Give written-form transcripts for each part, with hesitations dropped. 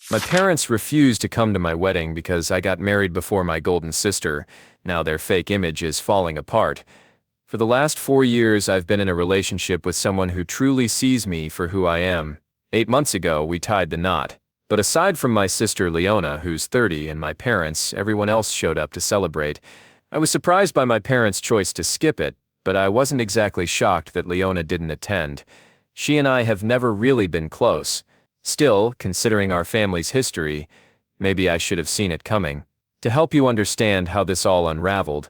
My parents refused to come to my wedding because I got married before my golden sister. Now their fake image is falling apart. For the last 4 years, I've been in a relationship with someone who truly sees me for who I am. 8 months ago, we tied the knot. But aside from my sister Leona, who's 30, and my parents, everyone else showed up to celebrate. I was surprised by my parents' choice to skip it, but I wasn't exactly shocked that Leona didn't attend. She and I have never really been close. Still, considering our family's history, maybe I should have seen it coming. To help you understand how this all unraveled,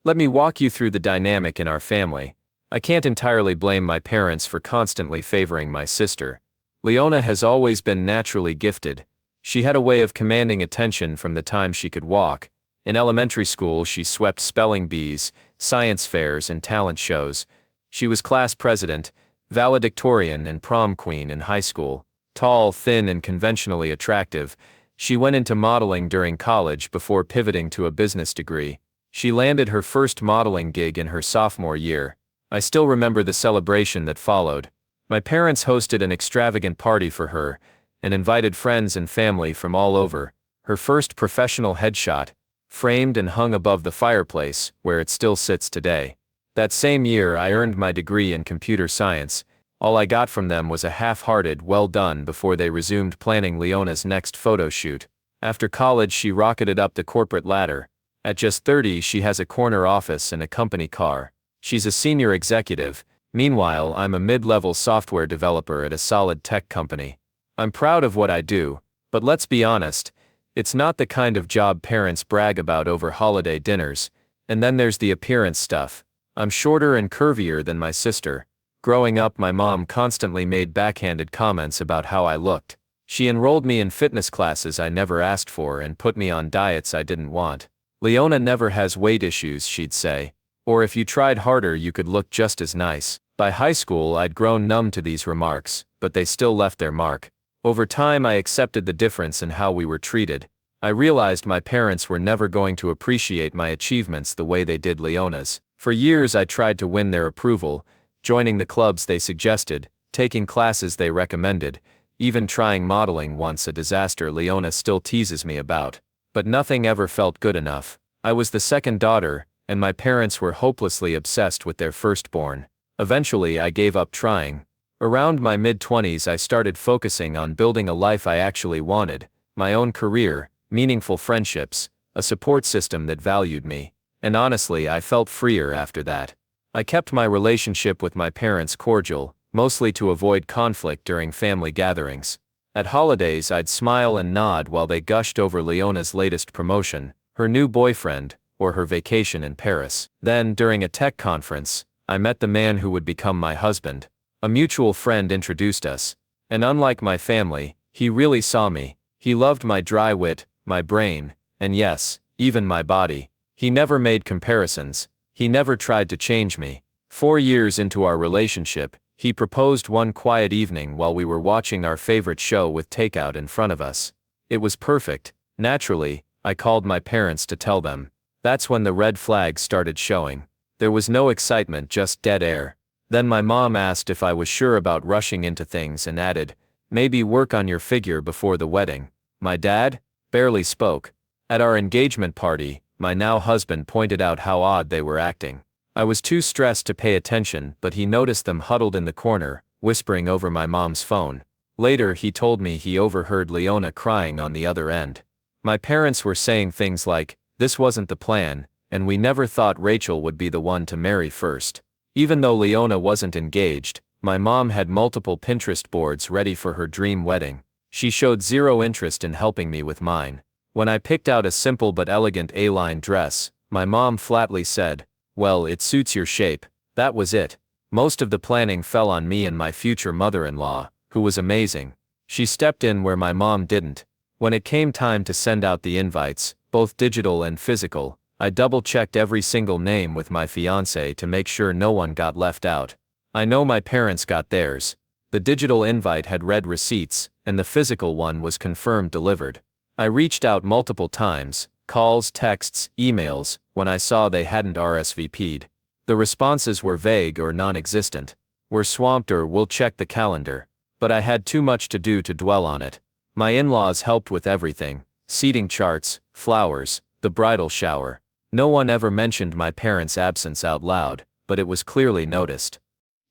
let me walk you through the dynamic in our family. I can't entirely blame my parents for constantly favoring my sister. Leona has always been naturally gifted. She had a way of commanding attention from the time she could walk. In elementary school, she swept spelling bees, science fairs, and talent shows. She was class president, valedictorian, and prom queen in high school. Tall, thin, and conventionally attractive, she went into modeling during college before pivoting to a business degree. She landed her first modeling gig in her sophomore year. I still remember the celebration that followed. My parents hosted an extravagant party for her and invited friends and family from all over. Her first professional headshot, framed and hung above the fireplace, where it still sits today. That same year, I earned my degree in computer science. All I got from them was a half-hearted "well done" before they resumed planning Leona's next photo shoot. After college, she rocketed up the corporate ladder. At just 30, she has a corner office and a company car. She's a senior executive. Meanwhile, I'm a mid-level software developer at a solid tech company. I'm proud of what I do, but let's be honest, it's not the kind of job parents brag about over holiday dinners. And then there's the appearance stuff. I'm shorter and curvier than my sister. Growing up, my mom constantly made backhanded comments about how I looked. She enrolled me in fitness classes I never asked for and put me on diets I didn't want. Leona never has weight issues, she'd say. Or if you tried harder, you could look just as nice. By high school, I'd grown numb to these remarks, but they still left their mark. Over time, I accepted the difference in how we were treated. I realized my parents were never going to appreciate my achievements the way they did Leona's. For years, I tried to win their approval, joining the clubs they suggested, taking classes they recommended, even trying modeling once, a disaster Leona still teases me about. But nothing ever felt good enough. I was the second daughter, and my parents were hopelessly obsessed with their firstborn. Eventually, I gave up trying. Around my mid-20s, I started focusing on building a life I actually wanted, my own career, meaningful friendships, a support system that valued me. And honestly, I felt freer after that. I kept my relationship with my parents cordial, mostly to avoid conflict during family gatherings. At holidays, I'd smile and nod while they gushed over Leona's latest promotion, her new boyfriend, or her vacation in Paris. Then, during a tech conference, I met the man who would become my husband. A mutual friend introduced us. And unlike my family, he really saw me. He loved my dry wit, my brain, and yes, even my body. He never made comparisons. He never tried to change me. 4 years into our relationship, he proposed one quiet evening while we were watching our favorite show with takeout in front of us. It was perfect. Naturally, I called my parents to tell them. That's when the red flags started showing. There was no excitement, just dead air. Then my mom asked if I was sure about rushing into things and added, maybe work on your figure before the wedding. My dad barely spoke. At our engagement party, my now husband pointed out how odd they were acting. I was too stressed to pay attention, but he noticed them huddled in the corner, whispering over my mom's phone. Later, he told me he overheard Leona crying on the other end. My parents were saying things like, "This wasn't the plan, and we never thought Rachel would be the one to marry first." Even though Leona wasn't engaged, my mom had multiple Pinterest boards ready for her dream wedding. She showed zero interest in helping me with mine. When I picked out a simple but elegant A-line dress, my mom flatly said, "Well, it suits your shape." That was it. Most of the planning fell on me and my future mother-in-law, who was amazing. She stepped in where my mom didn't. When it came time to send out the invites, both digital and physical, I double-checked every single name with my fiancé to make sure no one got left out. I know my parents got theirs. The digital invite had red receipts, and the physical one was confirmed delivered. I reached out multiple times, calls, texts, emails, when I saw they hadn't RSVP'd. The responses were vague or non-existent. "We're swamped" or "we'll check the calendar." But I had too much to do to dwell on it. My in-laws helped with everything: seating charts, flowers, the bridal shower. No one ever mentioned my parents' absence out loud, but it was clearly noticed.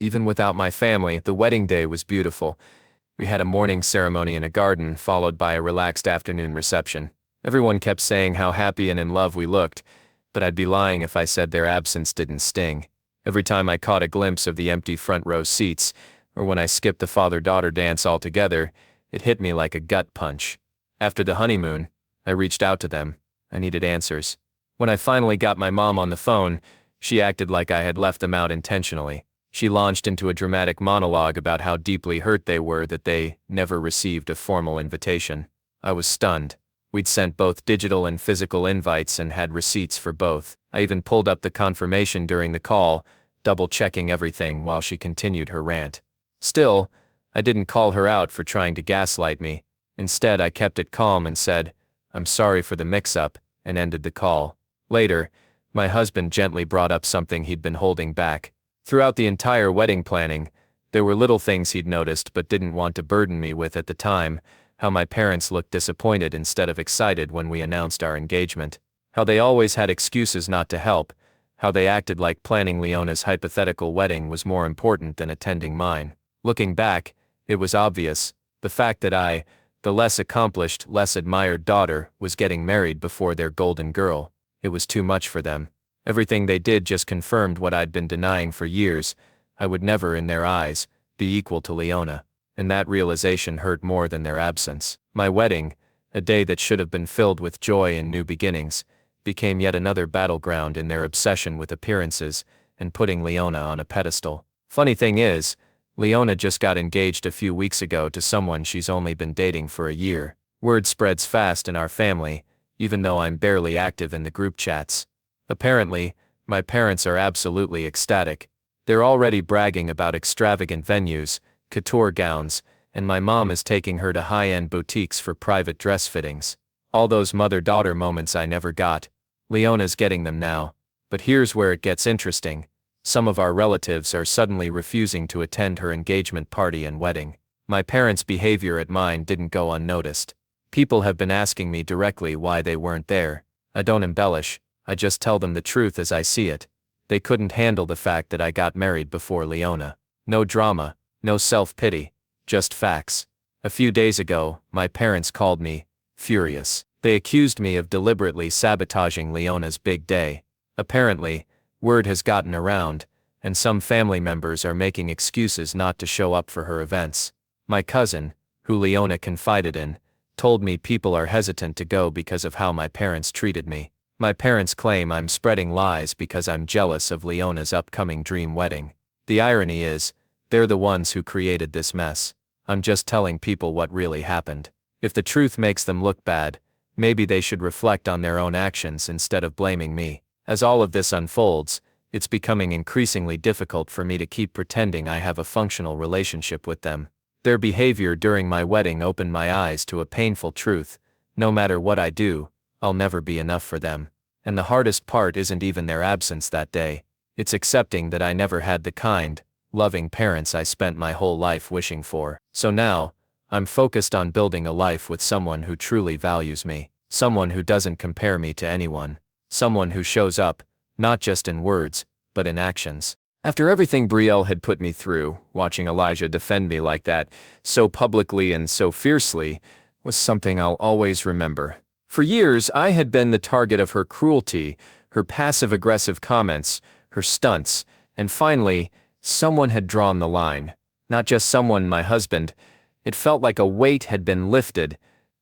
Even without my family, the wedding day was beautiful. We had a morning ceremony in a garden, followed by a relaxed afternoon reception. Everyone kept saying how happy and in love we looked, but I'd be lying if I said their absence didn't sting. Every time I caught a glimpse of the empty front row seats, or when I skipped the father-daughter dance altogether, it hit me like a gut punch. After the honeymoon, I reached out to them. I needed answers. When I finally got my mom on the phone, she acted like I had left them out intentionally. She launched into a dramatic monologue about how deeply hurt they were that they never received a formal invitation. I was stunned. We'd sent both digital and physical invites and had receipts for both. I even pulled up the confirmation during the call, double-checking everything while she continued her rant. Still, I didn't call her out for trying to gaslight me. Instead, I kept it calm and said, "I'm sorry for the mix-up," and ended the call. Later, my husband gently brought up something he'd been holding back. Throughout the entire wedding planning, there were little things he'd noticed but didn't want to burden me with at the time: how my parents looked disappointed instead of excited when we announced our engagement, how they always had excuses not to help, how they acted like planning Leona's hypothetical wedding was more important than attending mine. Looking back, it was obvious: the fact that I, the less accomplished, less admired daughter, was getting married before their golden girl. It was too much for them. Everything they did just confirmed what I'd been denying for years: I would never, in their eyes, be equal to Leona. And that realization hurt more than their absence. My wedding, a day that should have been filled with joy and new beginnings, became yet another battleground in their obsession with appearances and putting Leona on a pedestal. Funny thing is, Leona just got engaged a few weeks ago to someone she's only been dating for a year. Word spreads fast in our family, even though I'm barely active in the group chats. Apparently, my parents are absolutely ecstatic. They're already bragging about extravagant venues, couture gowns, and my mom is taking her to high-end boutiques for private dress fittings. All those mother-daughter moments I never got. Leona's getting them now. But here's where it gets interesting. Some of our relatives are suddenly refusing to attend her engagement party and wedding. My parents' behavior at mine didn't go unnoticed. People have been asking me directly why they weren't there. I don't embellish, I just tell them the truth as I see it. They couldn't handle the fact that I got married before Leona. No drama, no self-pity, just facts. A few days ago, my parents called me, furious. They accused me of deliberately sabotaging Leona's big day. Apparently, word has gotten around, and some family members are making excuses not to show up for her events. My cousin, who Leona confided in, told me people are hesitant to go because of how my parents treated me. My parents claim I'm spreading lies because I'm jealous of Leona's upcoming dream wedding. The irony is, they're the ones who created this mess. I'm just telling people what really happened. If the truth makes them look bad, maybe they should reflect on their own actions instead of blaming me. As all of this unfolds, it's becoming increasingly difficult for me to keep pretending I have a functional relationship with them. Their behavior during my wedding opened my eyes to a painful truth: no matter what I do, I'll never be enough for them. And the hardest part isn't even their absence that day. It's accepting that I never had the kind, loving parents I spent my whole life wishing for. So now, I'm focused on building a life with someone who truly values me, someone who doesn't compare me to anyone, someone who shows up, not just in words, but in actions. After everything Brielle had put me through, watching Elijah defend me like that, so publicly and so fiercely, was something I'll always remember. For years, I had been the target of her cruelty, her passive-aggressive comments, her stunts, and finally, someone had drawn the line. Not just someone, my husband. It felt like a weight had been lifted.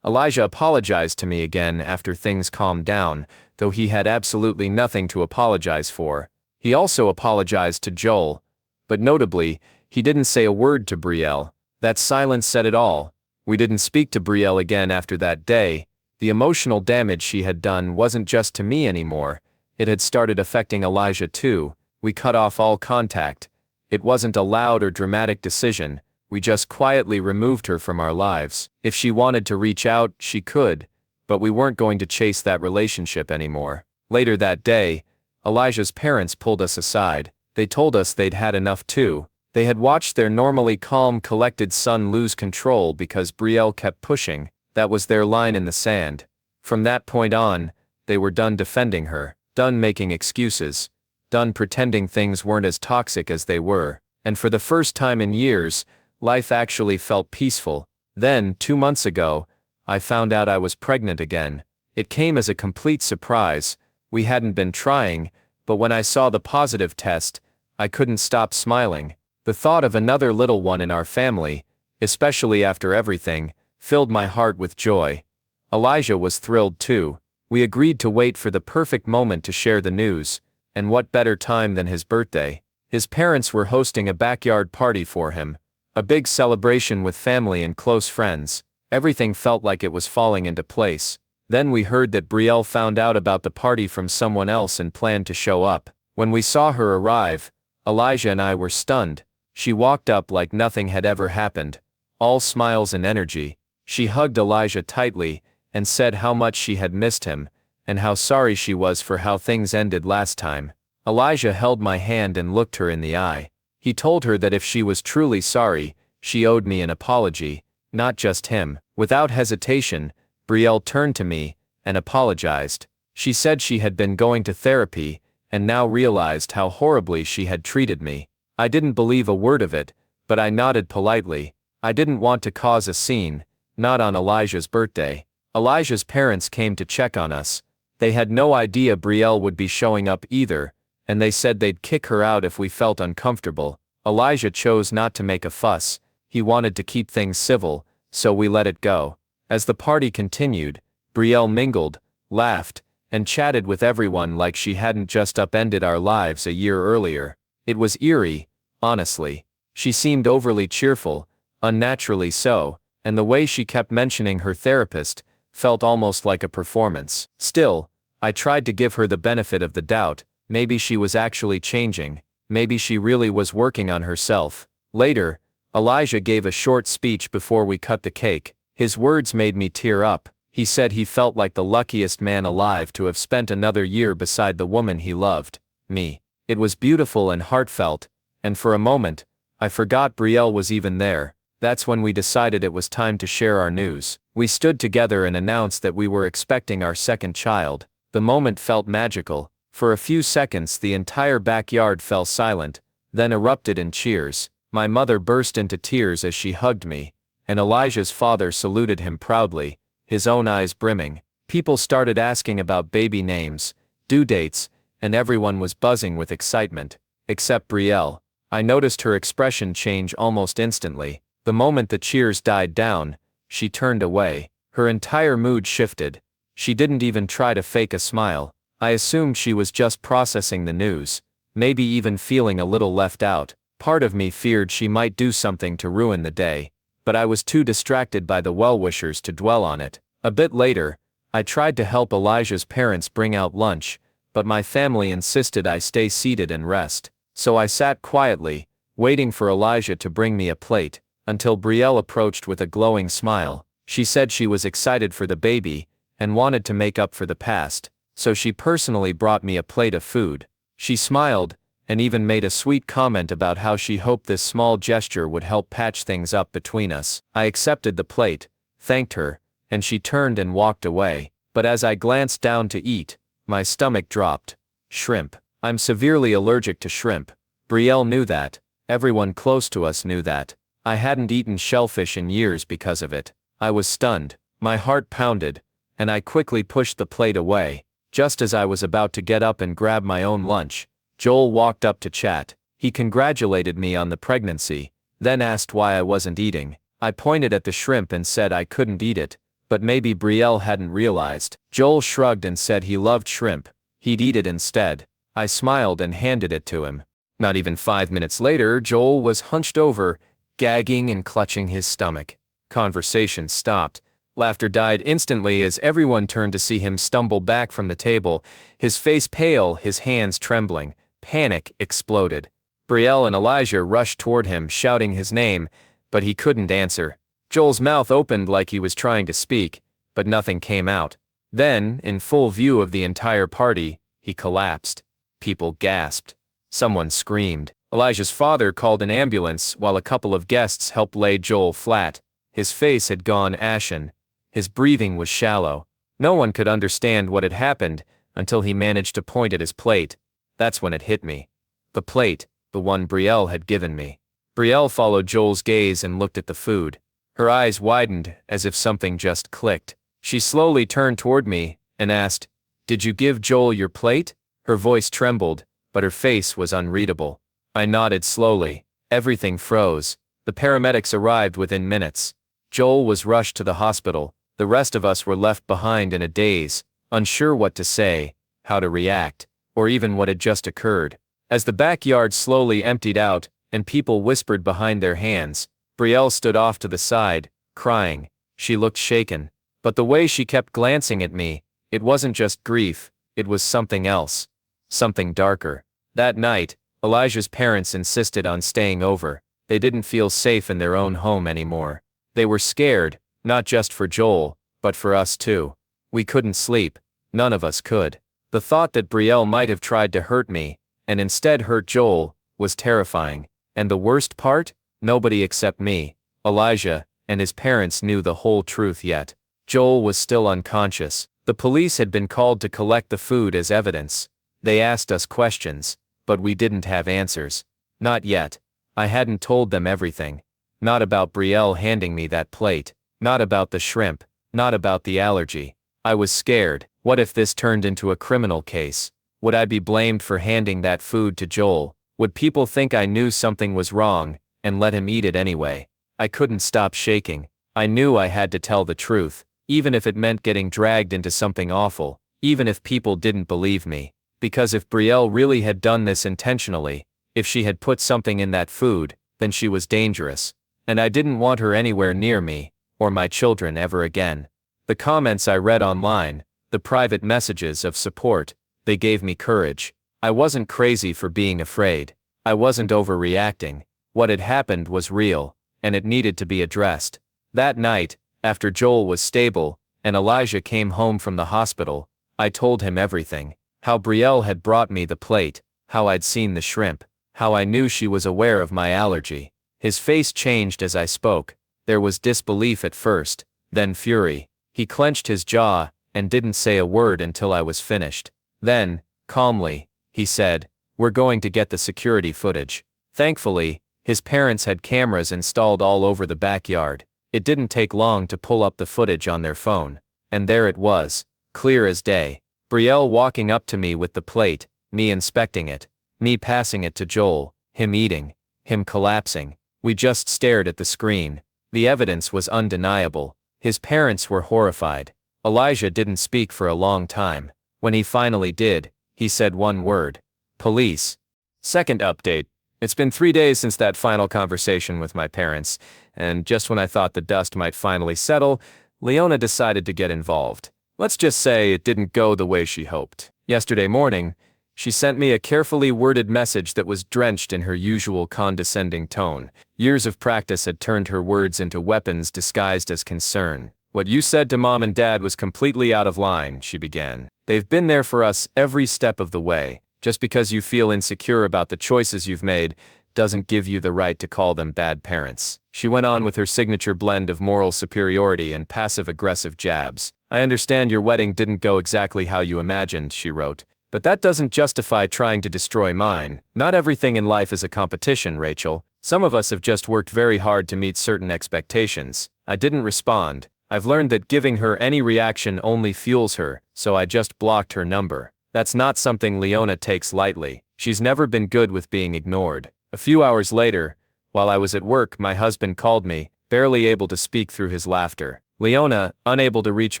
Elijah apologized to me again after things calmed down, though he had absolutely nothing to apologize for. He also apologized to Joel. But notably, he didn't say a word to Brielle. That silence said it all. We didn't speak to Brielle again after that day. The emotional damage she had done wasn't just to me anymore. It had started affecting Elijah too. We cut off all contact. It wasn't a loud or dramatic decision. We just quietly removed her from our lives. If she wanted to reach out, she could, but we weren't going to chase that relationship anymore. Later that day, Elijah's parents pulled us aside. They told us they'd had enough too. They had watched their normally calm, collected son lose control because Brielle kept pushing. That was their line in the sand. From that point on, they were done defending her, done making excuses, done pretending things weren't as toxic as they were. And for the first time in years, life actually felt peaceful. Then, 2 months ago, I found out I was pregnant again. It came as a complete surprise. We hadn't been trying, but when I saw the positive test, I couldn't stop smiling. The thought of another little one in our family, especially after everything, filled my heart with joy. Elijah was thrilled too. We agreed to wait for the perfect moment to share the news, and what better time than his birthday. His parents were hosting a backyard party for him, a big celebration with family and close friends. Everything felt like it was falling into place. Then we heard that Brielle found out about the party from someone else and planned to show up. When we saw her arrive, Elijah and I were stunned. She walked up like nothing had ever happened, all smiles and energy. She hugged Elijah tightly and said how much she had missed him, and how sorry she was for how things ended last time. Elijah held my hand and looked her in the eye. He told her that if she was truly sorry, she owed me an apology, not just him. Without hesitation, Brielle turned to me and apologized. She said she had been going to therapy and now realized how horribly she had treated me. I didn't believe a word of it, but I nodded politely. I didn't want to cause a scene, not on Elijah's birthday. Elijah's parents came to check on us. They had no idea Brielle would be showing up either, and they said they'd kick her out if we felt uncomfortable. Elijah chose not to make a fuss. He wanted to keep things civil, so we let it go. As the party continued, Brielle mingled, laughed, and chatted with everyone like she hadn't just upended our lives a year earlier. It was eerie, honestly. She seemed overly cheerful, unnaturally so, and the way she kept mentioning her therapist felt almost like a performance. Still, I tried to give her the benefit of the doubt. Maybe she was actually changing. Maybe she really was working on herself. Later, Elijah gave a short speech before we cut the cake. His words made me tear up. He said he felt like the luckiest man alive to have spent another year beside the woman he loved, me. It was beautiful and heartfelt, and for a moment, I forgot Brielle was even there. That's when we decided it was time to share our news. We stood together and announced that we were expecting our second child. The moment felt magical. For a few seconds the entire backyard fell silent, then erupted in cheers. My mother burst into tears as she hugged me, and Elijah's father saluted him proudly, his own eyes brimming. People started asking about baby names, due dates, and everyone was buzzing with excitement, except Brielle. I noticed her expression change almost instantly. The moment the cheers died down, she turned away. Her entire mood shifted. She didn't even try to fake a smile. I assumed she was just processing the news, maybe even feeling a little left out. Part of me feared she might do something to ruin the day, but I was too distracted by the well-wishers to dwell on it. A bit later, I tried to help Elijah's parents bring out lunch, but my family insisted I stay seated and rest. So I sat quietly, waiting for Elijah to bring me a plate, until Brielle approached with a glowing smile. She said she was excited for the baby, and wanted to make up for the past, so she personally brought me a plate of food. She smiled, and even made a sweet comment about how she hoped this small gesture would help patch things up between us. I accepted the plate, thanked her, and she turned and walked away. But as I glanced down to eat, my stomach dropped. Shrimp. I'm severely allergic to shrimp. Brielle knew that. Everyone close to us knew that. I hadn't eaten shellfish in years because of it. I was stunned. My heart pounded, and I quickly pushed the plate away. Just as I was about to get up and grab my own lunch, Joel walked up to chat. He congratulated me on the pregnancy, then asked why I wasn't eating. I pointed at the shrimp and said I couldn't eat it, but maybe Brielle hadn't realized. Joel shrugged and said he loved shrimp. He'd eat it instead. I smiled and handed it to him. Not even 5 minutes later, Joel was hunched over, gagging and clutching his stomach. Conversation stopped. Laughter died instantly as everyone turned to see him stumble back from the table, his face pale, his hands trembling. Panic exploded. Brielle and Elijah rushed toward him, shouting his name, but he couldn't answer. Joel's mouth opened like he was trying to speak, but nothing came out. Then, in full view of the entire party, he collapsed. People gasped. Someone screamed. Elijah's father called an ambulance while a couple of guests helped lay Joel flat. His face had gone ashen. His breathing was shallow. No one could understand what had happened until he managed to point at his plate. That's when it hit me. The plate, the one Brielle had given me. Brielle followed Joel's gaze and looked at the food. Her eyes widened as if something just clicked. She slowly turned toward me and asked, "Did you give Joel your plate?" Her voice trembled, but her face was unreadable. I nodded slowly. Everything froze. The paramedics arrived within minutes. Joel was rushed to the hospital. The rest of us were left behind in a daze, unsure what to say, how to react, or even what had just occurred. As the backyard slowly emptied out, and people whispered behind their hands, Brielle stood off to the side, crying. She looked shaken. But the way she kept glancing at me, it wasn't just grief, it was something else. Something darker. That night, Elijah's parents insisted on staying over. They didn't feel safe in their own home anymore. They were scared, not just for Joel, but for us too. We couldn't sleep. None of us could. The thought that Brielle might have tried to hurt me, and instead hurt Joel, was terrifying. And the worst part? Nobody except me, Elijah, and his parents knew the whole truth yet. Joel was still unconscious. The police had been called to collect the food as evidence. They asked us questions, but we didn't have answers. Not yet. I hadn't told them everything. Not about Brielle handing me that plate. Not about the shrimp. Not about the allergy. I was scared. What if this turned into a criminal case? Would I be blamed for handing that food to Joel? Would people think I knew something was wrong, and let him eat it anyway? I couldn't stop shaking. I knew I had to tell the truth, even if it meant getting dragged into something awful, even if people didn't believe me. Because if Brielle really had done this intentionally, if she had put something in that food, then she was dangerous. And I didn't want her anywhere near me, or my children ever again. The comments I read online, the private messages of support, they gave me courage. I wasn't crazy for being afraid. I wasn't overreacting. What had happened was real, and it needed to be addressed. That night, after Joel was stable, and Elijah came home from the hospital, I told him everything. How Brielle had brought me the plate, how I'd seen the shrimp, how I knew she was aware of my allergy. His face changed as I spoke. There was disbelief at first, then fury. He clenched his jaw, and didn't say a word until I was finished. Then, calmly, he said, "We're going to get the security footage." Thankfully, his parents had cameras installed all over the backyard. It didn't take long to pull up the footage on their phone. And there it was, clear as day. Brielle walking up to me with the plate, me inspecting it, me passing it to Joel, him eating, him collapsing. We just stared at the screen. The evidence was undeniable. His parents were horrified. Elijah didn't speak for a long time. When he finally did, he said one word: police. Second update. It's been 3 days since that final conversation with my parents, and just when I thought the dust might finally settle, Leona decided to get involved. Let's just say it didn't go the way she hoped. Yesterday morning, she sent me a carefully worded message that was drenched in her usual condescending tone. Years of practice had turned her words into weapons disguised as concern. "What you said to Mom and Dad was completely out of line," she began. "They've been there for us every step of the way. Just because you feel insecure about the choices you've made doesn't give you the right to call them bad parents." She went on with her signature blend of moral superiority and passive-aggressive jabs. "I understand your wedding didn't go exactly how you imagined," she wrote. "But that doesn't justify trying to destroy mine. Not everything in life is a competition, Rachel. Some of us have just worked very hard to meet certain expectations." I didn't respond. I've learned that giving her any reaction only fuels her, so I just blocked her number. That's not something Leona takes lightly. She's never been good with being ignored. A few hours later, while I was at work, my husband called me, barely able to speak through his laughter. Leona, unable to reach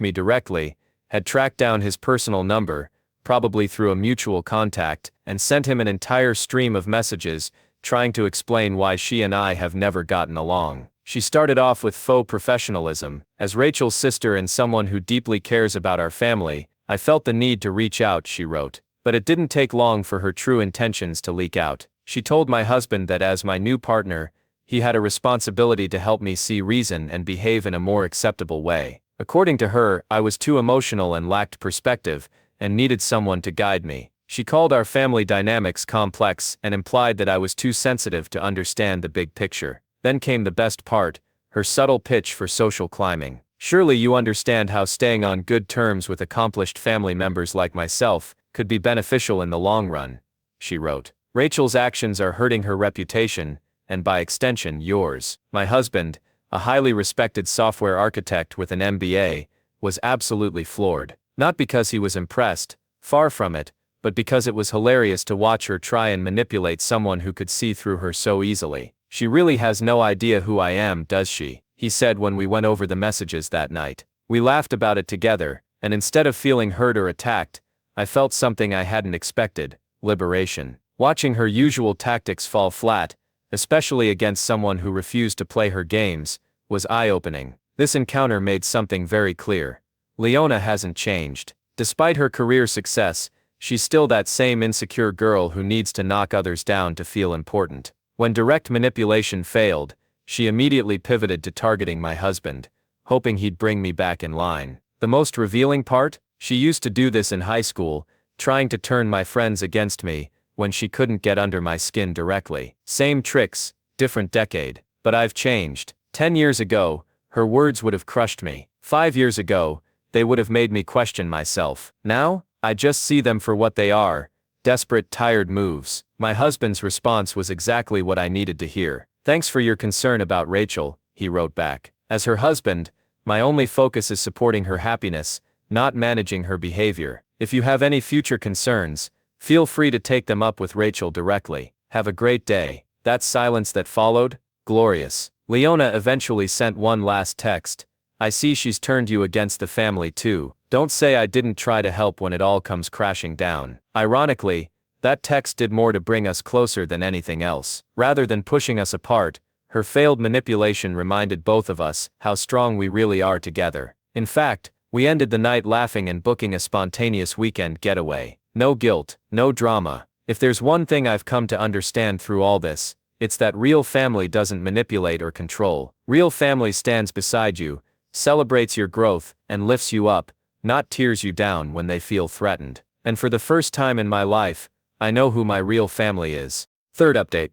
me directly, had tracked down his personal number, probably through a mutual contact, and sent him an entire stream of messages, trying to explain why she and I have never gotten along. She started off with faux professionalism. "As Rachel's sister and someone who deeply cares about our family, I felt the need to reach out," she wrote. But it didn't take long for her true intentions to leak out. She told my husband that as my new partner, he had a responsibility to help me see reason and behave in a more acceptable way. According to her, I was too emotional and lacked perspective, and needed someone to guide me. She called our family dynamics complex and implied that I was too sensitive to understand the big picture. Then came the best part, her subtle pitch for social climbing. Surely you understand how staying on good terms with accomplished family members like myself could be beneficial in the long run, she wrote. Rachel's actions are hurting her reputation, and by extension yours. My husband, a highly respected software architect with an MBA, was absolutely floored. Not because he was impressed, far from it, but because it was hilarious to watch her try and manipulate someone who could see through her so easily. She really has no idea who I am, does she? He said when we went over the messages that night. We laughed about it together, and instead of feeling hurt or attacked, I felt something I hadn't expected: liberation. Watching her usual tactics fall flat, especially against someone who refused to play her games, was eye-opening. This encounter made something very clear. Leona hasn't changed. Despite her career success, she's still that same insecure girl who needs to knock others down to feel important. When direct manipulation failed, she immediately pivoted to targeting my husband, hoping he'd bring me back in line. The most revealing part? She used to do this in high school, trying to turn my friends against me when she couldn't get under my skin directly. Same tricks, different decade. But I've changed. 10 years ago, her words would have crushed me. 5 years ago, they would have made me question myself. Now, I just see them for what they are: desperate, tired moves. My husband's response was exactly what I needed to hear. Thanks for your concern about Rachel, he wrote back. As her husband, my only focus is supporting her happiness, not managing her behavior. If you have any future concerns, feel free to take them up with Rachel directly. Have a great day. That silence that followed? Glorious. Leona eventually sent one last text. I see she's turned you against the family too. Don't say I didn't try to help when it all comes crashing down. Ironically, that text did more to bring us closer than anything else. Rather than pushing us apart, her failed manipulation reminded both of us how strong we really are together. In fact, we ended the night laughing and booking a spontaneous weekend getaway. No guilt, no drama. If there's one thing I've come to understand through all this, it's that real family doesn't manipulate or control. Real family stands beside you, celebrates your growth, and lifts you up, not tears you down when they feel threatened. And for the first time in my life, I know who my real family is. Third update.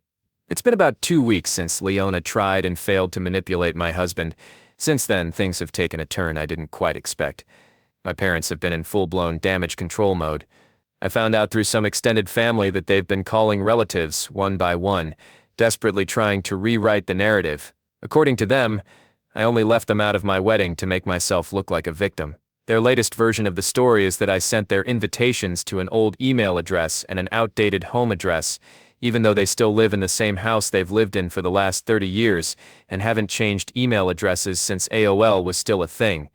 It's been about 2 weeks since Leona tried and failed to manipulate my husband. Since then, things have taken a turn I didn't quite expect. My parents have been in full-blown damage control mode. I found out through some extended family that they've been calling relatives, one by one, desperately trying to rewrite the narrative. According to them, I only left them out of my wedding to make myself look like a victim. Their latest version of the story is that I sent their invitations to an old email address and an outdated home address, even though they still live in the same house they've lived in for the last 30 years and haven't changed email addresses since AOL was still a thing.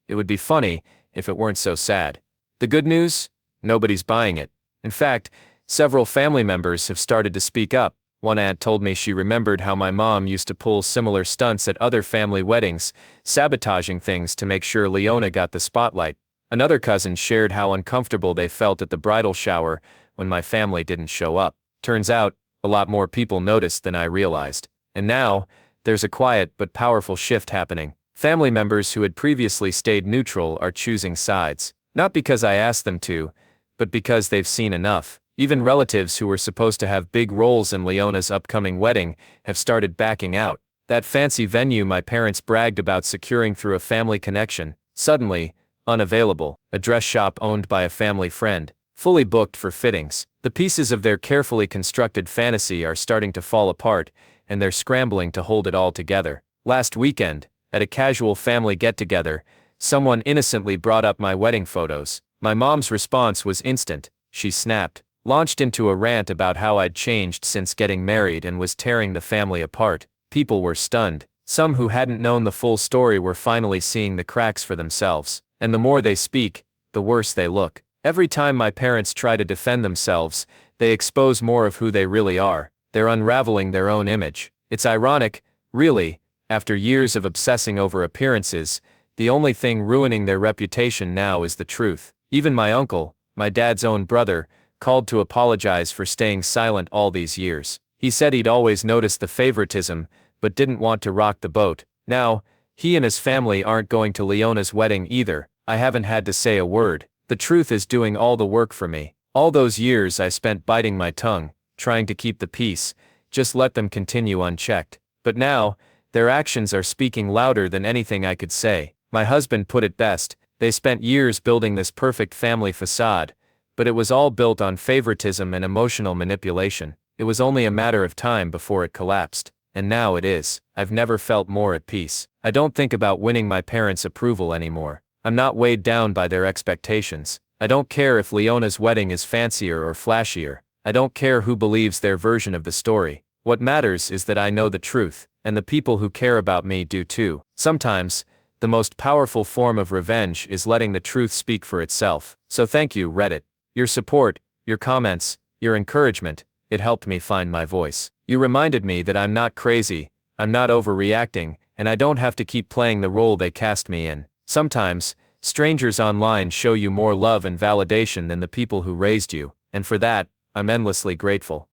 It would be funny if it weren't so sad. The good news? Nobody's buying it. In fact, several family members have started to speak up. One aunt told me she remembered how my mom used to pull similar stunts at other family weddings, sabotaging things to make sure Leona got the spotlight. Another cousin shared how uncomfortable they felt at the bridal shower when my family didn't show up. Turns out, a lot more people noticed than I realized. And now, there's a quiet but powerful shift happening. Family members who had previously stayed neutral are choosing sides. Not because I asked them to, but because they've seen enough. Even relatives who were supposed to have big roles in Leona's upcoming wedding have started backing out. That fancy venue my parents bragged about securing through a family connection, suddenly, unavailable. A dress shop owned by a family friend, fully booked for fittings. The pieces of their carefully constructed fantasy are starting to fall apart, and they're scrambling to hold it all together. Last weekend, at a casual family get-together, someone innocently brought up my wedding photos. My mom's response was instant. She snapped, launched into a rant about how I'd changed since getting married and was tearing the family apart. People were stunned. Some who hadn't known the full story were finally seeing the cracks for themselves. And the more they speak, the worse they look. Every time my parents try to defend themselves, they expose more of who they really are. They're unraveling their own image. It's ironic, really, after years of obsessing over appearances, the only thing ruining their reputation now is the truth. Even my uncle, my dad's own brother, called to apologize for staying silent all these years. He said he'd always noticed the favoritism, but didn't want to rock the boat. Now, he and his family aren't going to Leona's wedding either. I haven't had to say a word. The truth is doing all the work for me. All those years I spent biting my tongue, trying to keep the peace, just let them continue unchecked. But now, their actions are speaking louder than anything I could say. My husband put it best: they spent years building this perfect family facade, but it was all built on favoritism and emotional manipulation. It was only a matter of time before it collapsed. And now it is. I've never felt more at peace. I don't think about winning my parents' approval anymore. I'm not weighed down by their expectations. I don't care if Leona's wedding is fancier or flashier. I don't care who believes their version of the story. What matters is that I know the truth, and the people who care about me do too. Sometimes, the most powerful form of revenge is letting the truth speak for itself. So thank you, Reddit. Your support, your comments, your encouragement, it helped me find my voice. You reminded me that I'm not crazy, I'm not overreacting, and I don't have to keep playing the role they cast me in. Sometimes, strangers online show you more love and validation than the people who raised you, and for that, I'm endlessly grateful.